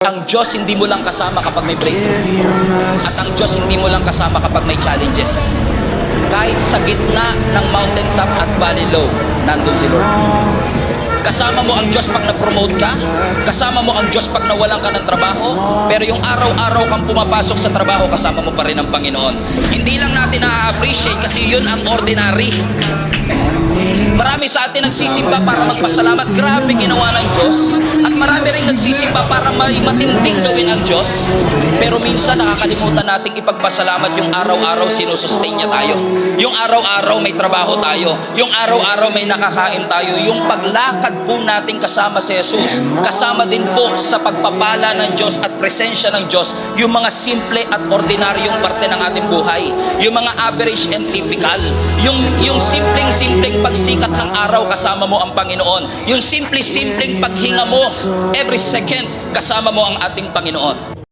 Ang Diyos hindi mo lang kasama kapag may breakthrough. At ang Diyos hindi mo lang kasama kapag may challenges. Kahit sa gitna ng mountaintop at valley low, nandun si Lord. Kasama mo ang Diyos pag na-promote ka. Kasama mo ang Diyos pag nawalan ka ng trabaho. Pero yung araw-araw kang pumapasok sa trabaho, kasama mo pa rin ang Panginoon. Hindi lang natin na-appreciate kasi yun ang ordinary. Marami sa atin nagsisimba para magpasalamat. Grabe ginawa ng Diyos. At marami rin nagsisimba para may matinding gawin ang Diyos. Pero minsan nakakalimutan nating ipagpasalamat yung araw-araw sinusustain niya tayo. Yung araw-araw may trabaho tayo. Yung araw-araw may nakakain tayo. Yung paglakad po natin kasama si Jesus, kasama din po sa pagpapala ng Diyos at presensya ng Diyos, yung mga simple at ordinaryong parte ng ating buhay. Yung mga average and typical. Yung simpleng pagsikat ng araw, kasama mo ang Panginoon. Yung simpleng paghinga mo, every second, kasama mo ang ating Panginoon.